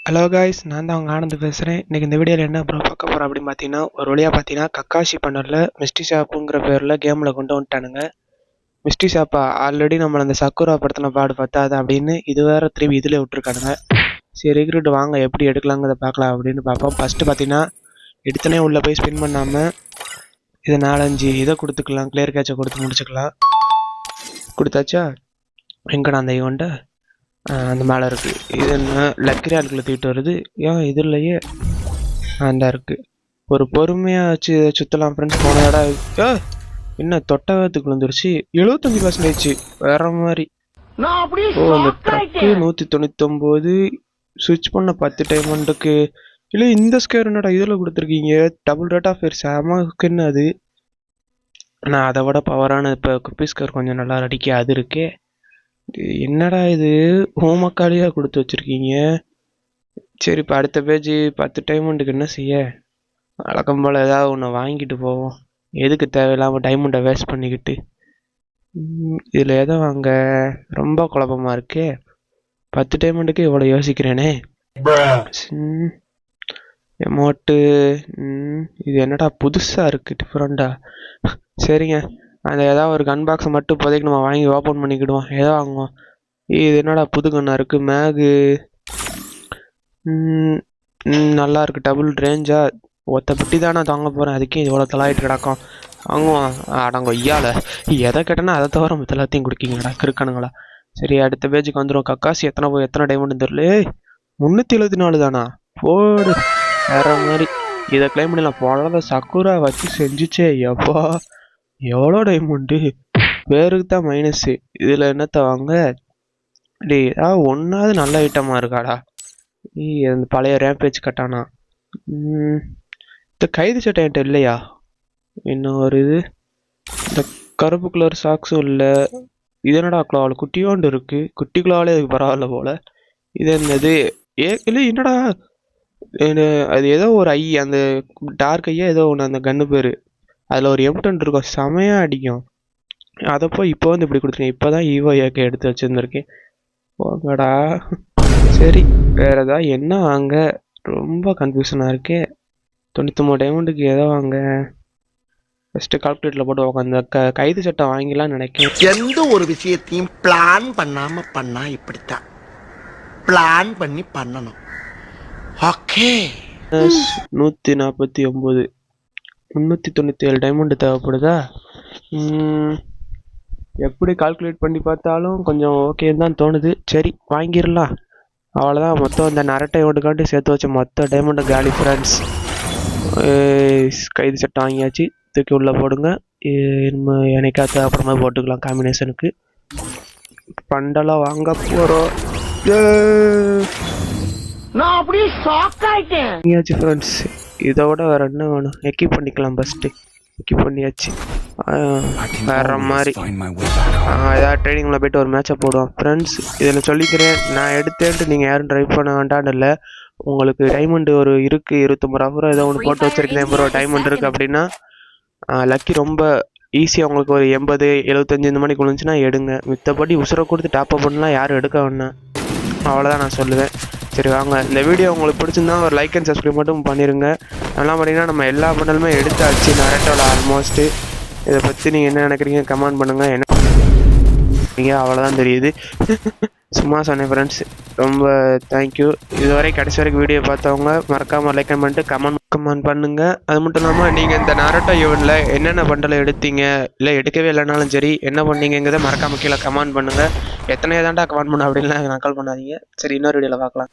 Hello guys, நான் தான் அவங்க ஆனந்த் பேசுகிறேன். இன்றைக்கி இந்த வீடியோவில் என்ன அப்புறம் பார்க்க போகிறோம் அப்படின்னு பார்த்தீங்கன்னா, ஒரு வழியாக பார்த்தீங்கன்னா கக்காஷி பண்ணரில் மிஸ்டி ஷாப்புங்கிற பேரில் கேமில் கொண்டு வந்துட்டானுங்க. மிஸ்டி ஷாப்பா ஆல்ரெடி நம்மளை அந்த சக்குரா படுத்தின பாடு பத்தாது அப்படின்னு இது வேறு திரும்பி இதில் விட்டுருக்கானுங்க. சரி ரெக்ரூட் வாங்க எப்படி எடுக்கலாங்கிறத பார்க்கலாம் அப்படின்னு பார்ப்போம். ஃபஸ்ட்டு பார்த்தீங்கன்னா எடுத்தனே உள்ளே போய் ஸ்பின் பண்ணாமல் இதை 4-5 இதை கொடுத்துக்கலாம், கிளியர் கேட்சை கொடுத்து முடிச்சுக்கலாம். கொடுத்தாச்சா எங்கடா அந்த ஈவெண்ட்டை அந்த மேலே இருக்குது. இது என்ன லக்கரி ஆட்களை தூக்கிட்டு வருது, ஏன் இது இல்லையே அந்த இருக்குது. ஒரு பொறுமையாக வச்சு சுற்றலாம் ஃப்ரெண்ட்ஸ். போன இடம் என்ன தொட்டகத்துக்கு விழுந்துருச்சு. 75% வேற மாதிரி. ஓ அந்த ட்ரக்கு 199 சுவிட்ச் பண்ண 10 டைமண்டுக்கு. இல்லை இந்த ஸ்கேர் என்னடா இதில் கொடுத்துருக்கீங்க, டபுள் ரேட் ஆஃப் ஃபேர் செம ஸ்கின் அது. ஆனால் அதை விட பவரான இப்போ குப்பி ஸ்கேர் கொஞ்சம் நல்லா அடிக்க அது இருக்கே. என்னடா இது ஹோமக்காலியாக கொடுத்து வச்சுருக்கீங்க. சரி இப்போ அடுத்த பேஜ் 10 டைமண்டுக்கு என்ன செய்ய, வழக்கம் போல் ஏதாவது ஒன்று வாங்கிட்டு போவோம். எதுக்கு தேவையில்லாமல் டைமண்டை வேஸ்ட் பண்ணிக்கிட்டு. இதில் ஏதோ அங்கே ரொம்ப குழப்பமாக இருக்கே. 10 டைமண்டுக்கு இவ்வளோ யோசிக்கிறேனே. எமௌண்ட்டு இது என்னடா புதுசாக இருக்குது டிஃப்ரெண்ட்டாக. சரிங்க, அந்த ஏதாவது ஒரு கன் பாக்ஸை மட்டும் இப்போதைக்கு நம்ம வாங்கி ஓப்பன் பண்ணிக்கிடுவோம். ஏதோ வாங்குவோம். இது என்னடா புது கன்னாக இருக்குது. மேகு நல்லா இருக்குது. டபுள் ரேஞ்சாக ஒத்த பெட்டி தானே தாங்க போகிறேன், அதுக்கே இவ்வளோ தலாயிட்டு கிடக்கும். வாங்குவோம். அடங்க ஐயால எதை கேட்டேன்னா அதை தவிர மற்ற எல்லாத்தையும் கொடுக்கீங்கடா கிருக்கானுங்களா. சரி அடுத்த பேஜுக்கு வந்துடும். கக்காசி எத்தனை டைமண்ட் தெரியல. 374 தானா போடு வேற மாதிரி. இதை கிளைம் பண்ணலாம். போனத சக்குரா வச்சு செஞ்சுச்சே எப்பா எவ்வளோ டைமண்டு. பேருக்கு தான் மைனஸு. இதில் என்னத்தை வாங்க டே, ஏதாவது ஒன்றாவது நல்ல ஐட்டமாக இருக்காடா. அந்த பழைய ரேம்பேஜ் கட்டானா. இந்த கைது சட்டை என்கிட்ட இல்லையா. இன்னும் ஒரு இது இந்த கருப்பு கலர் சாக்ஸும் இல்லை. இது என்னடா குளாவில் குட்டியோண்டு இருக்குது. குட்டி குளாவிலே அதுக்கு பரவாயில்ல போல். இது என்னது இல்லை என்னடா அது ஏதோ ஒரு ஐ, அந்த டார்க் ஐயா ஏதோ ஒன்று அந்த கன்று பேர். அதில் ஒரு M10 இருக்கும், செமையாக அடிக்கும். அதை போய் இப்போ வந்து இப்படி கொடுத்துருக்கேன். இப்போ தான் ஈவோ ஏக்க எடுத்து வச்சுருந்துருக்கேன். போங்கடா. சரி வேறு ஏதாவது என்ன வாங்க, ரொம்ப கன்ஃபியூஷனாக இருக்கே. 99 டைமண்டுக்கு ஏதோ வாங்க. ஃபஸ்ட்டு கால்குலேட்டரில் போட்டு உட்காந்து கைது சட்டை வாங்கிலான்னு நினைக்கிறேன். எந்த ஒரு விஷயத்தையும் பிளான் பண்ணாமல் பண்ணால் இப்படித்தான். பிளான் பண்ணி பண்ணணும். ஓகே. 149 397 டைமண்டு தேவைப்படுதா. எப்படி கால்குலேட் பண்ணி பார்த்தாலும் கொஞ்சம் ஓகேன்னு தான் தோணுது. சரி வாங்கிடலாம். அவ்வளோதான். மொத்தம் இந்த நரட்டை ஓட்டுக்காண்டி சேர்த்து வச்ச மொத்த டைமண்டு காலி ஃப்ரெண்ட்ஸ். கைது சட்டை வாங்கியாச்சு, தூக்கி உள்ளே போடுங்க. நம்ம என்னைக்காத்த அப்புறமா போட்டுக்கலாம் காம்பினேஷனுக்கு. பண்டெல்லாம் வாங்க போகிறோம். நான் அப்படியே ஷாக் ஆயிட்டேன். வாங்கியாச்சு ஃப்ரெண்ட்ஸ். இதோட வேறு என்ன வேணும், எக்கிப் பண்ணிக்கலாம். ஃபஸ்ட்டு எக்கிப் பண்ணியாச்சு. வேற மாதிரி ஏதாவது ட்ரைனிங்கில் போய்ட்டு ஒரு மேட்சை போடுவோம் ஃப்ரெண்ட்ஸ். இதில் சொல்லிக்கிறேன், நான் எடுத்தேன்ட்டு நீங்கள் யாரும் ட்ரை பண்ண வேண்டான்னு இல்லை. உங்களுக்கு டைமண்டு ஒரு இருக்குது 29 ரூபா ஏதோ ஒன்று போட்டு வச்சுருக்கேன். 80 ரூபா டைமண்ட் இருக்குது அப்படின்னா லக்கி ரொம்ப ஈஸியாக உங்களுக்கு ஒரு 80 75 இந்த மாதிரி விழுந்துச்சுன்னா எடுங்க. மித்தபடி உசுரை கொடுத்து டாப்அப் பண்ணலாம் யாரும் எடுக்க வேணாம். அவ்வளோதான் நான் சொல்லுவேன். சரி வாங்க, இந்த வீடியோ உங்களுக்கு பிடிச்சிருந்தா ஒரு லைக் அண்ட் சப்ஸ்கிரைப் மட்டும் பண்ணிடுங்க. அதெல்லாம் பார்த்தீங்கன்னா நம்ம எல்லா பண்டலுமே எடுத்தாச்சு நரட்டோட ஆல்மோஸ்ட்டு. இதை பற்றி நீங்கள் என்ன நினைக்கிறீங்க கமெண்ட் பண்ணுங்கள். என்ன நீங்கள் அவ்வளோதான் தெரியுது. சும்மா சொன்னேன் ஃப்ரெண்ட்ஸ். ரொம்ப தேங்க்யூ. இதுவரை கடைசி வரைக்கும் வீடியோ பார்த்தவங்க மறக்காமல் லைக் பண்ணிட்டு கமெண்ட் பண்ணுங்கள். அது மட்டும் இல்லாமல் நீங்கள் இந்த நரட்டோ ஈவெண்ட்டில் என்னென்ன பண்டலை எடுத்தீங்க, இல்லை எடுக்கவே இல்லைனாலும் சரி என்ன பண்ணீங்கிறத மறக்காமல் கீழே கமெண்ட் பண்ணுங்கள். எத்தனை தாண்டா கமெண்ட் பண்ண அப்படின்லாம் நக்கல் பண்ணாதீங்க. சரி இன்னொரு வீடியோவில் பார்க்கலாம்.